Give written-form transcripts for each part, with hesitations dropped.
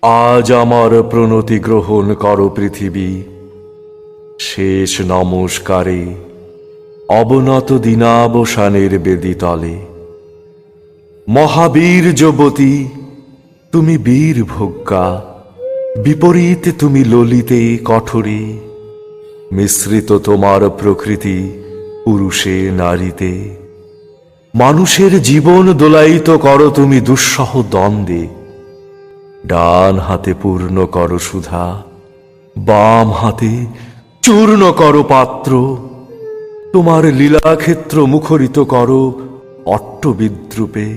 আজ আমার প্রণতি গ্রহণ করো পৃথিবী, শেষ নমস্কারে অবনত দিনাবসানের বেদিতলে। মহাবীর যুবতী তুমি বীর ভোগ্যা, বিপরীত তুমি ললিতে কঠোরে। মিশ্রিত তোমার প্রকৃতি পুরুষে নারীতে। মানুষের জীবন দোলায়িত করো তুমি দুঃসহ দ্বন্দ্বে। ডান হাতে পূর্ণ করো সুধা, বাম হাতে চূর্ণ করো পাত্র। তোমার লীলাক্ষেত্র মুখরিত করো অট্টবিদ্রূপে।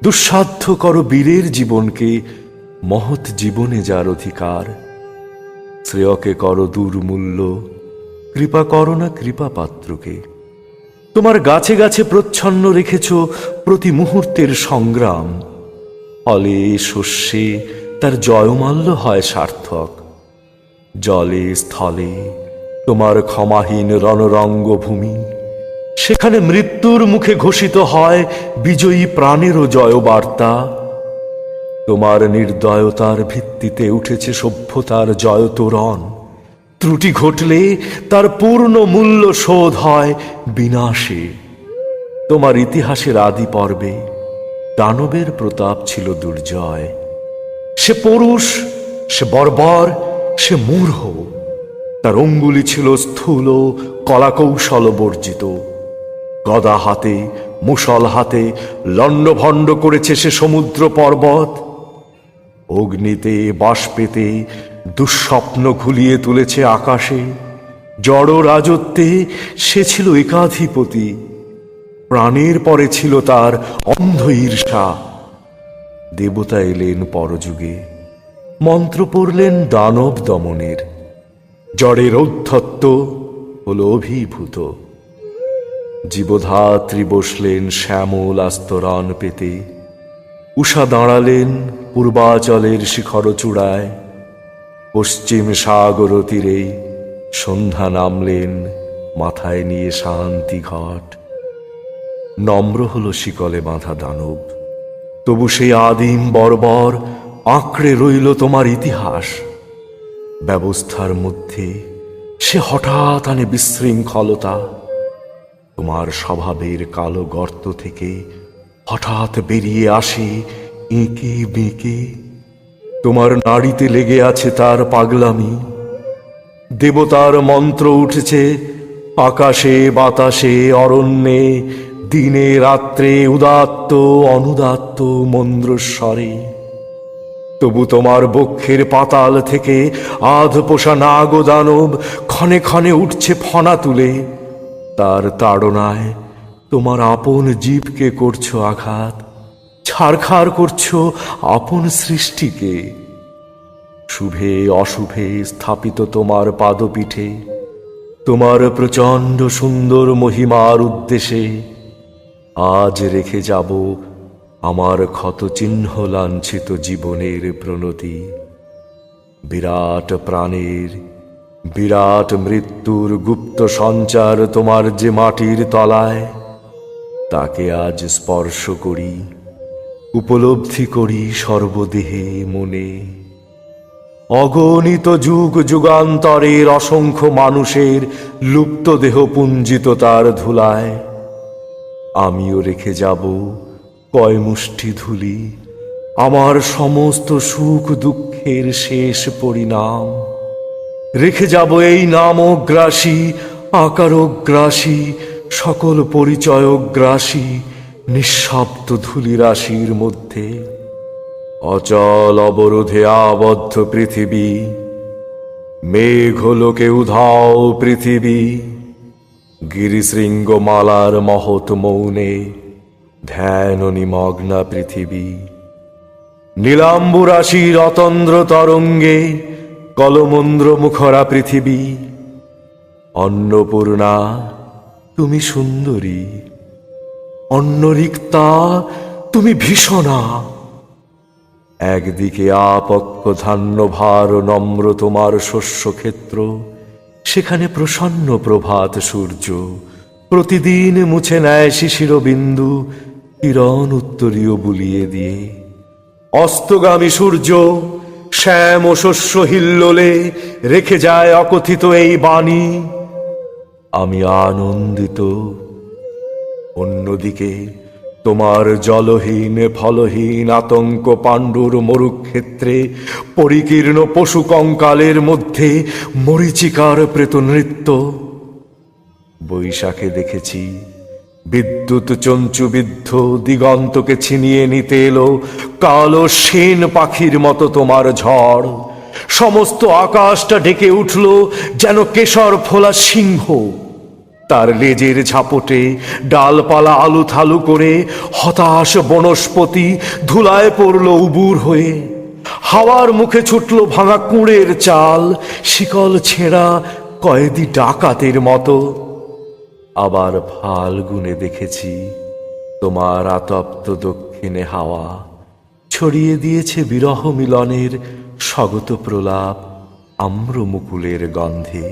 দুঃসাধ্য করো বীরের জীবনকে মহৎ জীবনে যার অধিকার। শ্রেয়কে করো দুর্মূল্য, কৃপা করো না কৃপা পাত্রকে। তোমার গাছে গাছে প্রচ্ছন্ন রেখেছ প্রতি মুহূর্তের সংগ্রাম। ফলে শস্যে তার জয়মাল্য হয় সার্থক। জলে স্থলে তোমার ক্ষমাহীন রণরঙ্গভূমি, সেখানে মৃত্যুর মুখে ঘোষিত হয় বিজয়ী প্রাণেরও জয়বার্তা। তোমার নির্দয়তার ভিত্তিতে উঠেছে সভ্যতার জয়তোরণ। ত্রুটি ঘটলে তার পূর্ণ মূল্য শোধ হয় বিনাশে। তোমার ইতিহাসের আদি পর্বে দানবের প্রতাপ ছিল দুর্জয়। সে পরুষ, সে বর্বর, সে মূঢ়। তার অঙ্গুলি ছিল স্থূল, কলাকৌশল বর্জিত। গদা হাতে, মুষল হাতে লণ্ডভণ্ড করেছে সে সমুদ্র পর্বত। অগ্নিতে, বাষ্পেতে দুঃস্বপ্ন ঘুলিয়ে তুলেছে আকাশে। জড় রাজত্বে সে ছিল একাধিপতি। প্রাণের পরে ছিল তার অন্ধ ঈর্ষা। দেবতা এলেন পরযুগে, মন্ত্র পড়লেন দানব দমনের। জড়ের ঔদ্ধত্য হল অভিভূত। জীবধাত্রী বসলেন শ্যামল আস্তরণ পেতে। উষা দাঁড়ালেন পূর্বাচলের শিখর চূড়ায়। পশ্চিম সাগর তীরে সন্ধ্যা নামলেন মাথায় নিয়ে শান্তি ঘট। নম্র হল শিকলে বাঁধা দানব, তবু সেই আদিম বর্বর আঁকড়ে রইল তোমার ইতিহাস। ব্যবস্থার মধ্যে সে হঠাৎ আনে বিশৃঙ্খলতা। তোমার স্বভাবের কালো গর্ত থেকে হঠাৎ বেরিয়ে আসে এঁকে বেঁকে। তোমার নাড়িতে লেগে আছে তার পাগলামি। দেবতার মন্ত্র উঠেছে আকাশে বাতাসে অরণ্যে, দিনে রাত্রে উদাত্ত অনুদাত্ত মন্দ্রস্বরে। তবু তোমার বক্ষের পাতাল থেকে আধপোষা নাগ দানব ক্ষণে ক্ষণে উঠছে ফনা তুলে। তার তাড়নায় তোমার আপন জীবকে করছো আঘাত, ছারখার করছো আপন সৃষ্টিকে। শুভে অশুভে স্থাপিত তোমার পাদপীঠে, তোমার প্রচণ্ড সুন্দর মহিমার উদ্দেশ্যে আজ রেখে যাব আমার ক্ষত চিহ্ন লাঞ্ছিত জীবনের প্রণতি। বিরাট প্রাণের, বিরাট মৃত্যুর গুপ্ত সঞ্চার তোমার যে মাটির তলায়, তাকে আজ স্পর্শ করি, উপলব্ধি করি সর্বদেহে মনে। অগণিত যুগ যুগান্তরের অসংখ্য মানুষের লুপ্ত দেহ পুঞ্জিত তার ধুলায় আমিও রেখে যাব কয় মুষ্টি ধুলি, আমার সমস্ত সুখ দুঃখের শেষ পরিণাম। রেখে যাব এই নামগ্রাসী, আকারগ্রাসী, সকল পরিচয়গ্রাসী নিঃশব্দ ধূলিরাশির মধ্যে। অচল অবরোধে আবদ্ধ পৃথিবী, মেঘলোকে উধাও পৃথিবী। গিরিশৃঙ্গমালার মহৎ মৌনে ধ্যান নিমগ্না পৃথিবী। নীলাম্বুরাশির অতন্দ্র তরঙ্গে কলমন্দ্র মুখরা পৃথিবী। অন্নপূর্ণা তুমি সুন্দরী, অন্নরিক্তা তুমি ভীষণা। একদিকে আপক্ক ধান্যভার নম্র তোমার শস্যক্ষেত্র, সেখানে প্রসন্ন প্রভাত সূর্য প্রতিদিন মুছে নেয় শিশির বিন্দু কিরণ উত্তরীয় বুলিয়ে দিয়ে। অস্তগামী সূর্য শ্যাম ও শস্য হিল্লোলে রেখে যায় অকথিত এই বাণী, আমি আনন্দিত। অন্যদিকে তোমার জলহীন ফলহীন আতঙ্ক পাণ্ডুর মরুক্ষেত্রে পরিকীর্ণ পশু কঙ্কালের মধ্যে মরীচিকার প্রেত নৃত্য। বৈশাখে দেখেছি বিদ্যুৎ চঞ্চুবিদ্ধ দিগন্তকে ছিনিয়ে নিতে এলো কালো সেন পাখির মতো তোমার ঝড়। সমস্ত আকাশটা ঢেকে উঠল যেন কেশর ফোলা সিংহ। তার লেজের ঝাপটে ডালপালা আলুথালু করে হতাশ বনস্পতি ধুলায় পড়ল উবুর হয়ে। হাওয়ার মুখে ছুটল ভাঙা কুঁড়ের চাল, শিকল ছেঁড়া কয়েদি ডাকাতের মতো। আবার ফাল্গুনে দেখেছি তোমার আতপ্ত দক্ষিণে হাওয়া ছড়িয়ে দিয়েছে বিরহ মিলনের স্বগত প্রলাপ আম্রমুকুলের গন্ধে।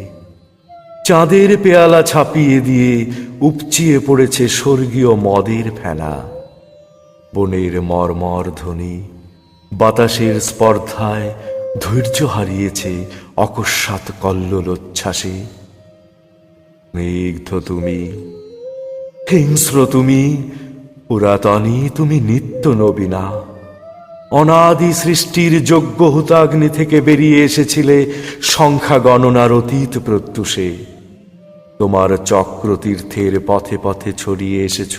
চাঁদের পেয়ালা ছাপিয়ে দিয়ে উপচিয়ে পড়েছে স্বর্গীয় মদের ফেনা। বনের মর্মর ধ্বনি বাতাসের স্পর্ধায় ধৈর্য হারিয়েছে অকস্মাৎ কল্লোলোচ্ছ্বাসে। স্নিগ্ধ তুমি, হিংস্র তুমি, পুরাতনী তুমি নিত্য নবীনা। অনাদি সৃষ্টির যজ্ঞ হুতাগ্নি থেকে বেরিয়ে এসেছিলে সংখ্যা গণনার অতীত প্রত্যুষে। তোমার চক্রতীর্থের পথে পথে ছড়িয়ে এসেছ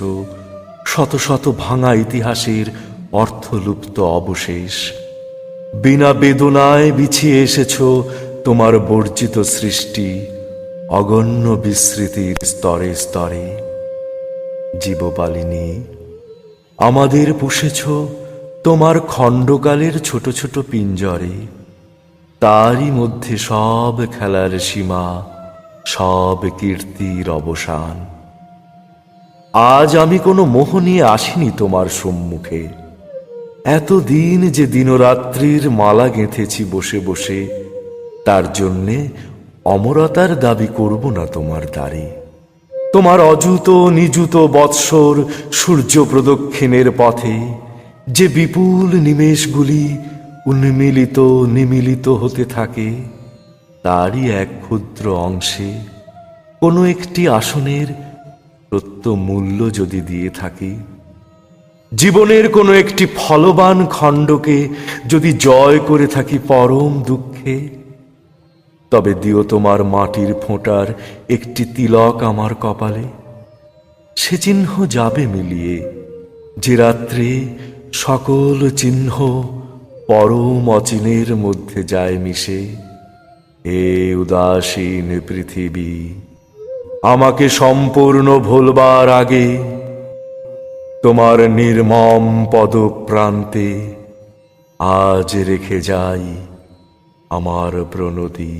শত শত ভাঙা ইতিহাসের অর্থলুপ্ত অবশেষ। বিনা বেদনায় বিছিয়ে এসেছ তোমার বর্জিত সৃষ্টি অগণ্য বিস্মৃতির স্তরে স্তরে। জীবপালিনী, আমাদের পুষেছ তোমার খণ্ডকালের ছোট ছোট পিঞ্জরে। তারই মধ্যে সব খেলার সীমা, সব কীর্তির অবসান। আজ আমি কোনো মোহ নিয়ে আসিনি তোমার সম্মুখে। এতদিন যে দিনরাত্রির মালা গেঁথেছি বসে বসে, তার জন্যে অমরতার দাবি করব না তোমার দ্বারে। তোমার অযুত নিযুত বৎসর সূর্য প্রদক্ষিণের পথে যে বিপুল নিমেষগুলি উন্মিলিত নিমিলিত হতে থাকে, তারই এক ক্ষুদ্র অংশে কোনো একটি আসনের সত্য মূল্য যদি দিয়ে থাকি, জীবনের কোনো একটি ফলবান খণ্ডকে যদি জয় করে থাকি পরম দুঃখে, তবে দিও তোমার মাটির ফোঁটার একটি তিলক আমার কপালে। সে চিহ্ন যাবে মিলিয়ে যে রাত্রে সকল চিহ্ন পরম অচিনের মধ্যে যায় মিশে। হে উদাসীন পৃথিবী, আমাকে সম্পূর্ণ ভুলবার আগে তোমার নির্মম পদপ্রান্তে আজ রেখে যাই আমার প্রণতি।